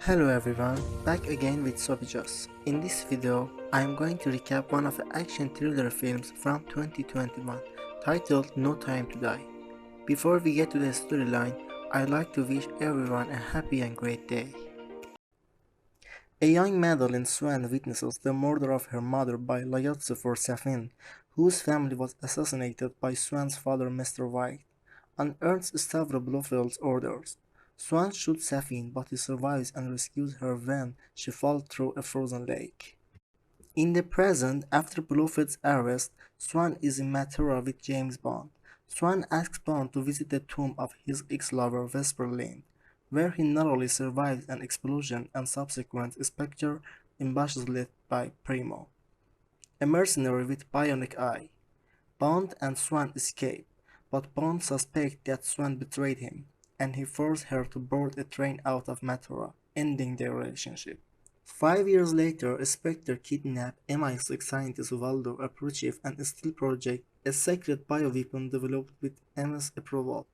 Hello everyone, back again with sobijose. In this video, I am going to recap one of the action thriller films from 2021 titled No Time to Die. Before we get to the storyline, I'd like to wish everyone a happy and great day. A young Madeline Swan witnesses the murder of her mother by Layotsu for Safin, whose family was assassinated by Swan's father Mr. White, and earns Stavro Blofeld's orders. Swan shoots Safin, but he survives and rescues her when she falls through a frozen lake. In the present, after Blofeld's arrest, Swan is in Mathura with James Bond. Swan asks Bond to visit the tomb of his ex-lover Vesper Lynd, where he narrowly survives an explosion and subsequent spectre ambushes led by Primo, a mercenary with bionic eye. Bond and Swan escape, but Bond suspects that Swan betrayed him, and he forces her to board a train out of Mathura, ending their relationship. 5 years later, Spectre kidnaps MI6 scientist Waldo Aprochev and still projects a secret bioweapon developed with MS approval.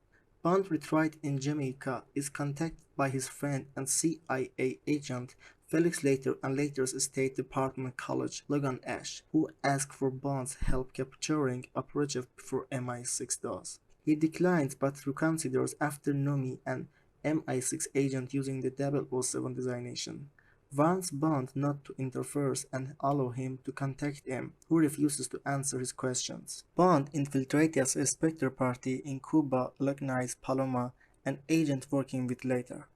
Bond, retried in Jamaica, is contacted by his friend and CIA agent Felix Leiter and Leiter's State Department colleague Logan Ash, who asks for Bond's help capturing Aprochev before MI6 does. He declines but reconsiders after Nomi, an MI6 agent using the 007 designation, warns Bond not to interfere and allow him to contact M, who refuses to answer his questions. Bond infiltrates a Spectre party in Cuba, recognizes Paloma, an agent working with Leiter.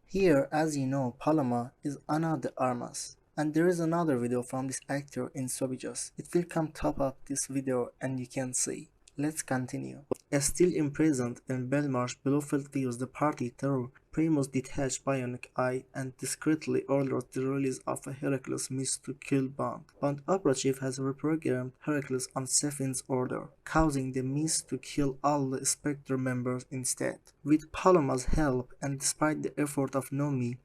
Here, as you know, Paloma is Ana de Armas, and there is another video from this actor in sobijose. It will come top of this video and you can see. Let's continue. Still imprisoned in Belmarsh, Blofeld views the party through Primo's detached bionic eye and discreetly orders the release of a Heracles missile to kill Bond. Bond operative has reprogrammed Heracles on Safin's order, causing the missile to kill all the Spectre members instead. With Paloma's help and despite the effort of Nomi,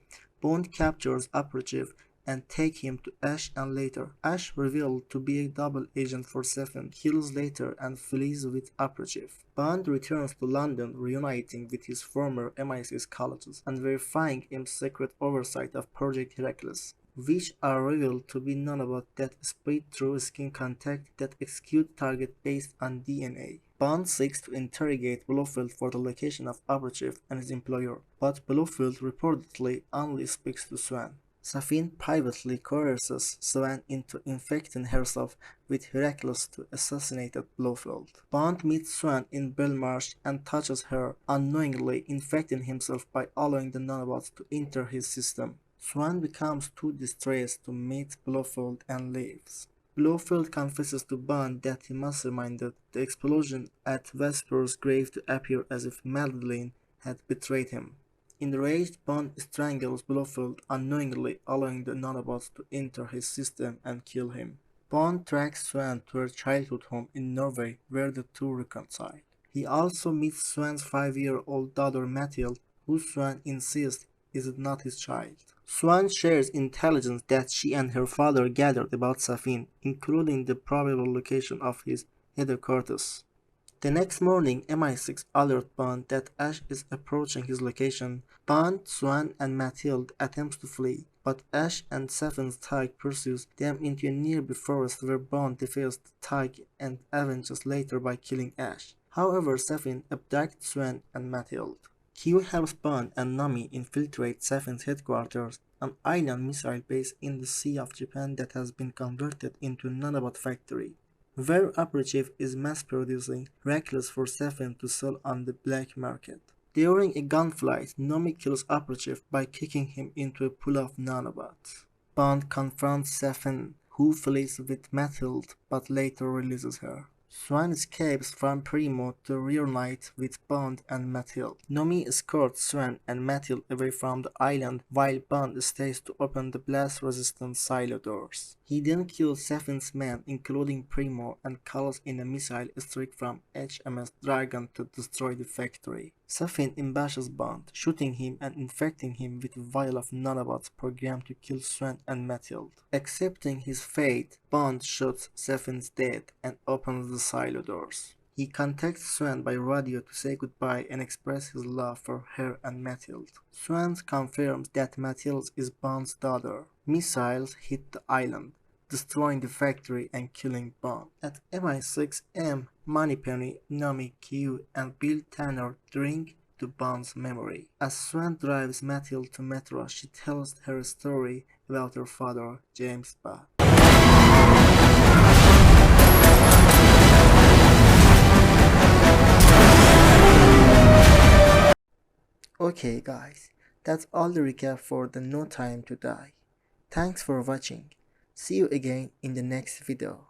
Bond captures operative and take him to Ash and Leiter. Ash, revealed to be a double agent for Safin, kills Leiter and flees with Operative. Bond returns to London, reuniting with his former MI6 colleagues and verifying M's secret oversight of Project Heracles, which are revealed to be nanobots that spread through skin contact that execute targets based on DNA. Bond seeks to interrogate Blofeld for the location of Operative and his employer, but Blofeld reportedly only speaks to Swan. Safin privately coerces Swan into infecting herself with Heracles to assassinate Blofeld. Bond meets Swan in Belmarsh and touches her, unknowingly infecting himself by allowing the nanobots to enter his system. Swan becomes too distressed to meet Blofeld and leaves. Blofeld confesses to Bond that he masterminded the explosion at Vesper's grave to appear as if Madeline had betrayed him. Enraged, Bond strangles Blofeld, unknowingly allowing the nanobots to enter his system and kill him. Bond tracks Swan to her childhood home in Norway, where the two reconcile. He also meets Swan's 5-year-old daughter Mathilde, who Swan insists is not his child. Swan shares intelligence that she and her father gathered about Safin, including the probable location of his headquarters. The next morning, MI6 alerts Bond that Ash is approaching his location. Bond, Swan, and Mathilde attempt to flee, but Ash and Safin's tug pursues them into a nearby forest where Bond defeats the tug and avenges later by killing Ash. However, Safin abducts Swan and Mathilde. Q helps Bond and Nami infiltrate Safin's headquarters, an island missile base in the Sea of Japan that has been converted into a nanobot factory, where Operative is mass-producing Heracles for Safin to sell on the black market. During a gunfight, Nomi kills Operative by kicking him into a pool of nanobots. Bond confronts Safin, who flees with Mathilde but later releases her. Swan escapes from Primo to reunite with Bond and Mathilde. Nomi escorts Swan and Mathilde away from the island while Bond stays to open the blast-resistant silo doors. He then kills Safin's men, including Primo, and calls in a missile strike from HMS Dragon to destroy the factory. Safin ambushes Bond, shooting him and infecting him with a vial of nanobots programmed to kill Swan and Mathilde. Accepting his fate, Bond shoots Safin's dead and opens the silo doors. He contacts Swan by radio to say goodbye and express his love for her and Mathilde. Swan confirms that Mathilde is Bond's daughter. Missiles hit the island, destroying the factory and killing Bond. At MI6, M, Moneypenny, Nomi, Q, and Bill Tanner drink to Bond's memory. As Swan drives Mathilde to Metro, she tells her story about her father, James Bond. Okay guys, that's all the recap for the No Time to Die. Thanks for watching. See you again in the next video.